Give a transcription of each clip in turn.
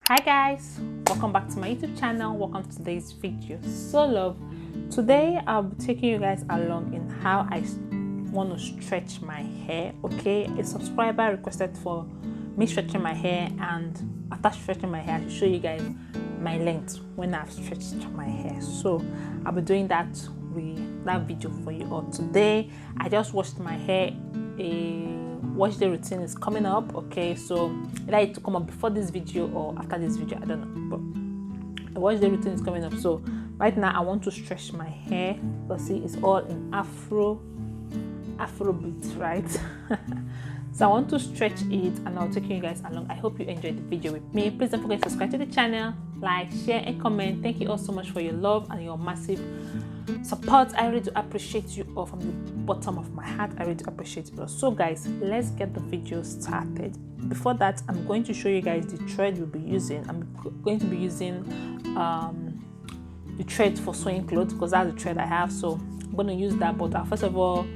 Hi guys, welcome back to my YouTube channel. Welcome to today's video. So love, today I'll be taking you guys along in how I want to stretch my hair. Okay, a subscriber requested for me stretching my hair, and after stretching my hair I should show you guys my length when I've stretched my hair. So I'll be doing that with that video for you all today. I just washed my hair. A Washday routine is coming up. Okay, so either it to come up before this video or after this video, I don't know, but a Washday routine is coming up. So right now I want to stretch my hair. Let's see, it's all in afro beats, right? So I want to stretch it and I'll take you guys along. I hope you enjoyed the video with me. Please don't forget to subscribe to the channel, like, share and comment. Thank you all so much for your love and your massive support. I really do appreciate you all from the bottom of my heart. I really do appreciate you all. So guys, let's get the video started. Before that, I'm going to show you guys the thread we'll be using. I'm going to be using the thread for sewing clothes because that's the thread I have. So I'm going to use that, but I'll first of all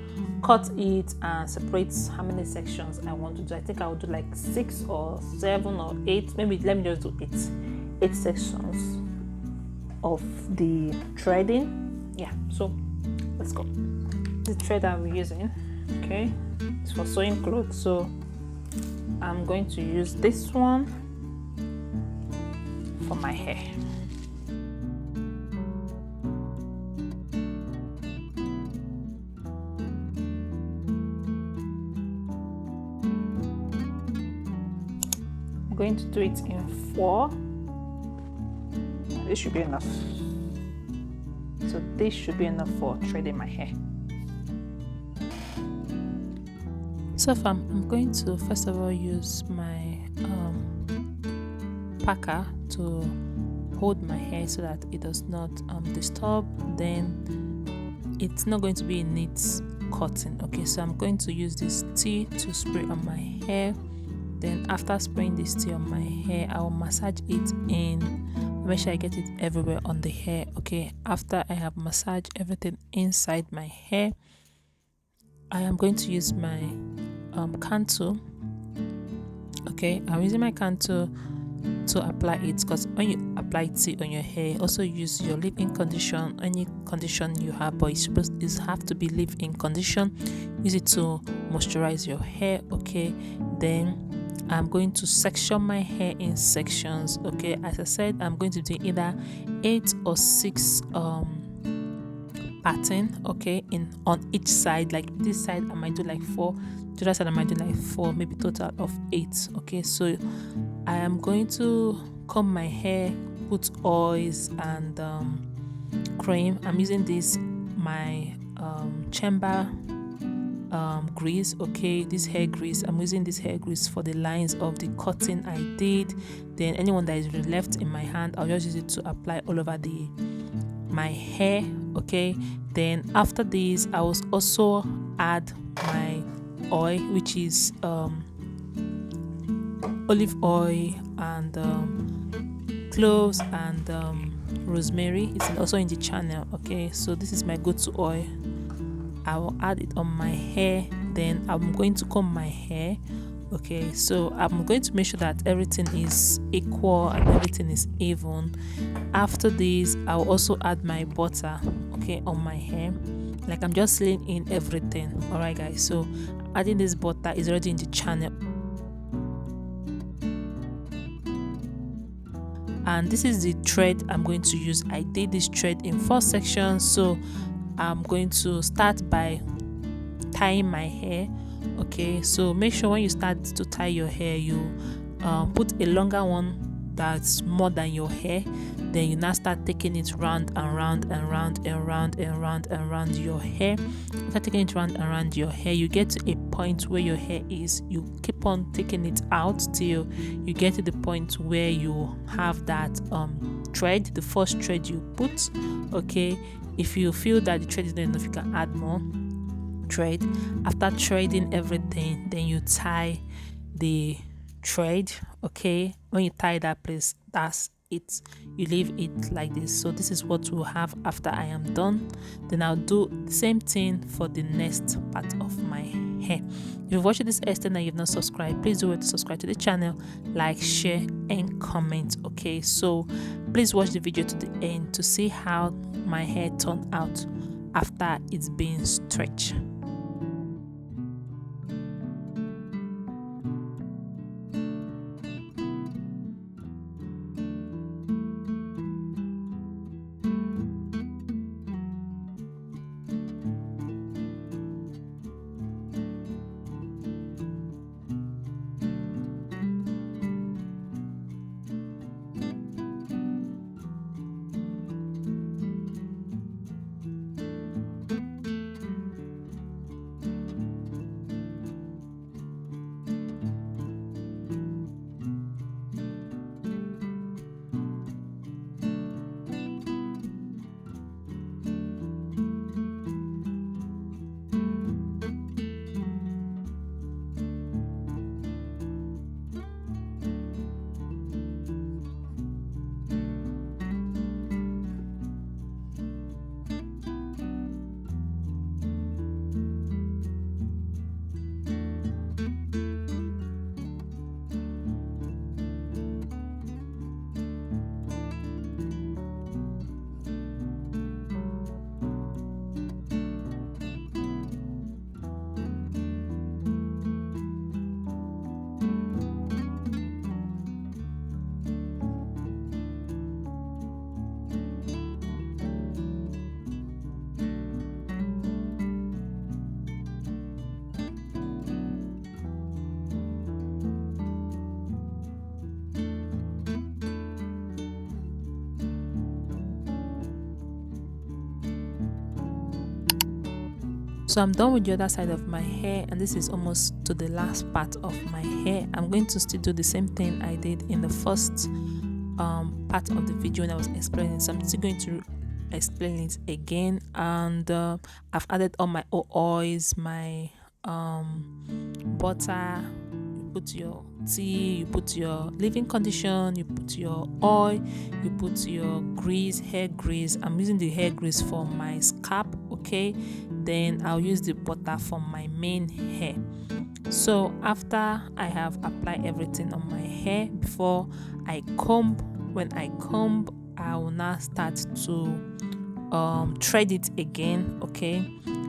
cut it and separate how many sections I want to do. I think I will do like 6 or 7 or 8. Maybe let me just do 8 sections of the threading. Yeah, so let's go. The thread that we're using, okay, it's for sewing clothes. So I'm going to use this one for my hair. I'm going to do it in 4. This should be enough. So this should be enough for threading my hair. So far, I'm going to first of all use my packer to hold my hair so that it does not disturb. Then it's not going to be a neat cutting. Okay, so I'm going to use this tea to spray on my hair. Then after spraying this tea on my hair, I will massage it in. Make sure I get it everywhere on the hair. Okay, after I have massaged everything inside my hair, I am going to use my candle. Okay, I'm using my candle to apply it, because when you apply tea on your hair, also use your leave-in condition, any condition you have, but it's supposed to have to be leave-in condition. Use it to moisturize your hair. Okay, then I'm going to section my hair in sections. Okay, as I said, I'm going to do either 8 or 6 pattern, okay, on each side. Like this side I might do like 4, the other side I might do like 4, maybe total of 8. Okay, so I am going to comb my hair, put oils and cream. I'm using this my chamber grease. Okay, this hair grease, I'm using this hair grease for the lines of the cutting I did. Then anyone that is left in my hand, I'll just use it to apply all over my hair. Okay, then after this I will also add my oil, which is olive oil and cloves and rosemary. It's also in the channel. Okay, so this is my go-to oil. I will add it on my hair. Then I'm going to comb my hair. Okay, so I'm going to make sure that everything is equal and everything is even. After this, I'll also add my butter, okay, on my hair. Like I'm just laying in everything. All right guys, so adding this butter is already in the channel. And this is the thread I'm going to use. I did this thread in 4 sections, so I'm going to start by tying my hair. Okay, so make sure when you start to tie your hair, you put a longer one that's more than your hair. Then you now start taking it round and round and round and round and round and round your hair. After taking it round and round your hair, you get to a point where your hair is. You keep on taking it out till you get to the point where you have that thread, the first thread you put. Okay, if you feel that the thread is not enough, you can add more thread. After threading everything, then you tie the thread. Okay, when you tie that place, that's it, you leave it like this. So this is what we'll have after I am done. Then I'll do the same thing for the next part of my hair. If you've watched this extent and you've not subscribed, please do it to subscribe to the channel, like, share and comment. Okay, so please watch the video to the end to see how my hair turned out after it's been stretched. So I'm done with the other side of my hair, and this is almost to the last part of my hair. I'm going to still do the same thing I did in the first part of the video when I was explaining. So I'm still going to explain it again, and I've added all my oils, my butter. You put your tea, you put your leave-in condition, you put your oil, you put your grease, hair grease. I'm using the hair grease for my scalp, okay? Then I'll use the butter for my main hair. So after I have applied everything on my hair, before I comb, when I comb, I will now start to thread it again, okay?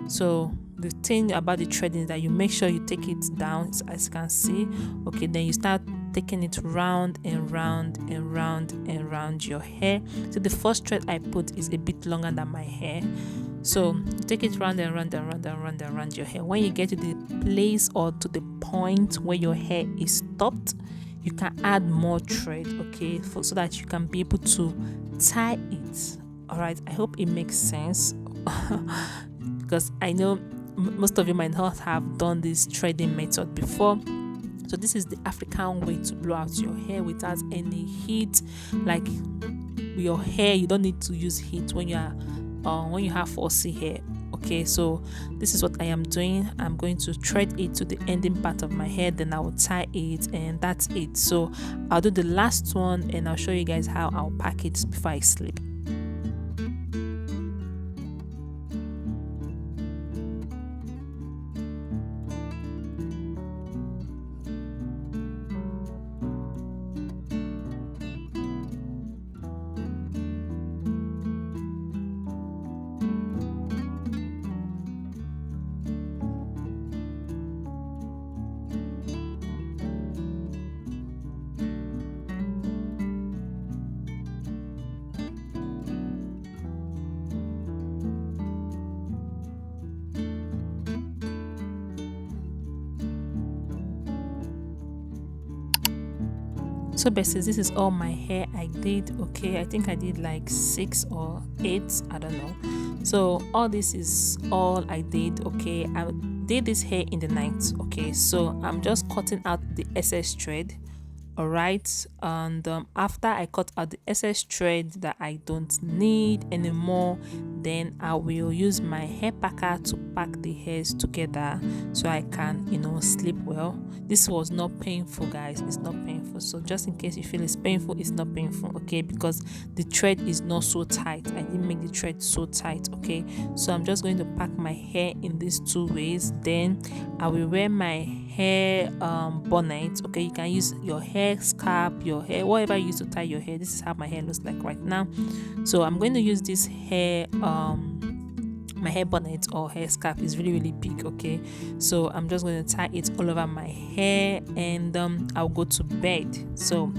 So the thing about the threading is that you make sure you take it down, as you can see, okay? Then you start taking it round and round and round and round your hair. So the first thread I put is a bit longer than my hair, so you take it round and round and round and round and round your hair. When you get to the place or to the point where your hair is stopped, you can add more thread, okay, so that you can be able to tie it. All right, I hope it makes sense because I know most of you might not have done this threading method before. So this is the African way to blow out your hair without any heat. Like your hair, you don't need to use heat when you are when you have 4C hair, okay? So this is what I am doing. I'm going to thread it to the ending part of my hair, then I will tie it, and that's it. So I'll do the last one and I'll show you guys how I'll pack it before I sleep. So besties, this is all my hair I did, okay? I think I did like 6 or 8, I don't know. So all this is all I did, okay? I did this hair in the night, okay? So I'm just cutting out the excess thread, all right? And after I cut out the excess thread that I don't need anymore, then I will use my hair packer to pack the hairs together so I can, you know, sleep well. This was not painful, guys. It's not painful. So just in case you feel it's painful, it's not painful, okay? Because the thread is not so tight. I didn't make the thread so tight, okay? So I'm just going to pack my hair in these two ways. Then I will wear my hair bonnet, okay? You can use your hair scalp, your hair, whatever you use to tie your hair. This is how my hair looks like right now. So I'm going to use this hair my hair bonnet or hair scalp is really big, okay? So I'm just going to tie it all over my hair, and I'll go to bed. So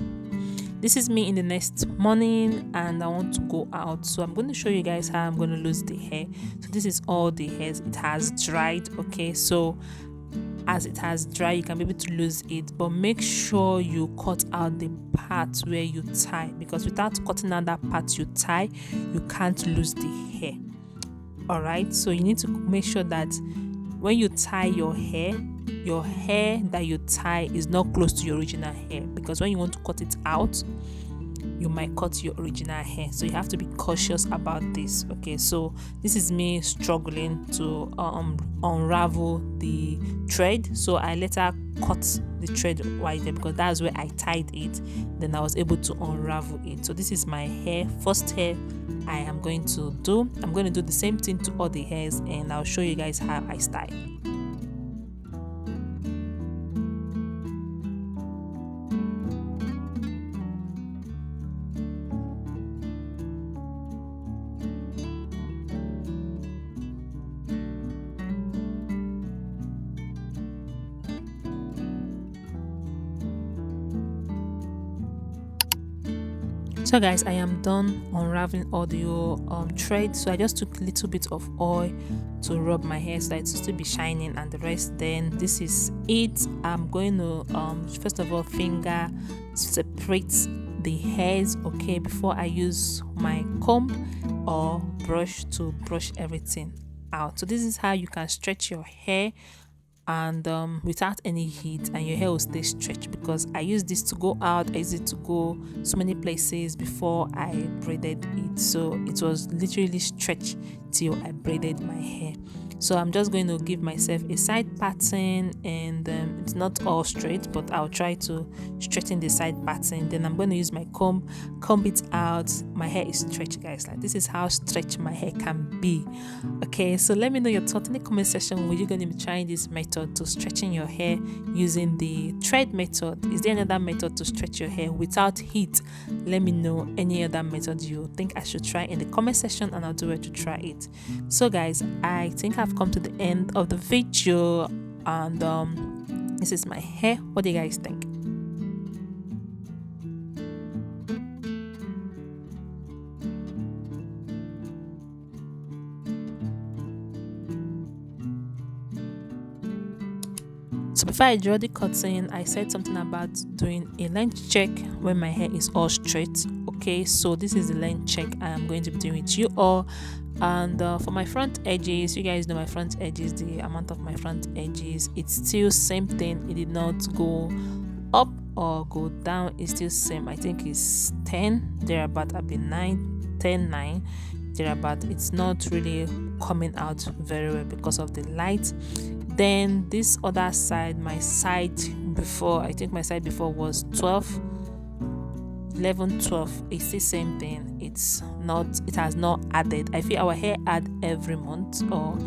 this is me in the next morning, and I want to go out. So I'm going to show you guys how I'm going to lose the hair. So this is all the hairs. It has dried, okay? So as it has dried, you can be able to lose it, but make sure you cut out the part where you tie, because without cutting out that part you tie, you can't lose the hair. All right, so you need to make sure that when you tie your hair that you tie is not close to your original hair, because when you want to cut it out, you might cut your original hair. So you have to be cautious about this, okay? So this is me struggling to unravel the thread. So I later cut the thread right there, because that's where I tied it. Then I was able to unravel it. So this is my hair, first hair I am going to do. I'm going to do the same thing to all the hairs, and I'll show you guys how I style. So guys, I am done unraveling all the thread. So I just took a little bit of oil to rub my hair so that it will still be shining and the rest. Then this is it. I'm going to first of all finger separate the hairs, okay, before I use my comb or brush to brush everything out. So this is how you can stretch your hair and without any heat, and your hair will stay stretched, because I use this to go out, I use it to go so many places before I braided it. So it was literally stretched till I braided my hair. So I'm just going to give myself a side pattern, and it's not all straight, but I'll try to straighten the side pattern. Then I'm going to use my comb it out. My hair is stretched, guys. Like, this is how stretched my hair can be. Okay, so let me know your thoughts in the comment section. Will you going to be trying this method to stretching your hair using the thread method? Is there another method to stretch your hair without heat? Let me know any other method you think I should try in the comment section, and I'll do it to try it. So guys, I think I've come to the end of the video, and this is my hair. What do you guys think? So before I draw the curtain, I said something about doing a length check when my hair is all straight. Okay, so this is the length check I am going to be doing with you all. And for my front edges, you guys know my front edges, the amount of my front edges, it's still same thing. It did not go up or go down. It's still same. I think it's 10 thereabout. I've been 9 10 9 thereabout. It's not really coming out very well because of the light. Then this other side, my side before, I think my side before was 12 11 12. It's the same thing. It has not added. I feel our hair add every month or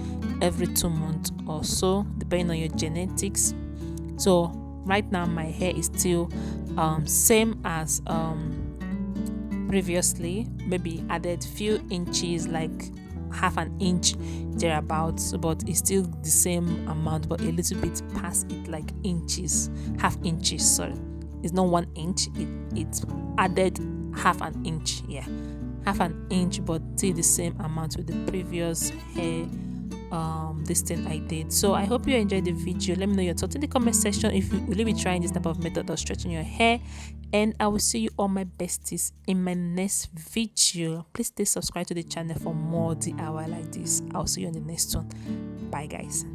every 2 months or so, depending on your genetics. So right now my hair is still same as previously, maybe added few inches, like half an inch thereabouts, but it's still the same amount, but a little bit past it, like inches, half inches, sorry. It's not 1 inch, it's added half an inch, yeah, half an inch, but still the same amount with the previous hair this thing I did. So I hope you enjoyed the video. Let me know your thoughts in the comment section. If you will be trying this type of method of stretching your hair, and I will see you all my besties in my next video. Please stay subscribed to the channel for more DIY like this. I'll see you in the next one. Bye guys.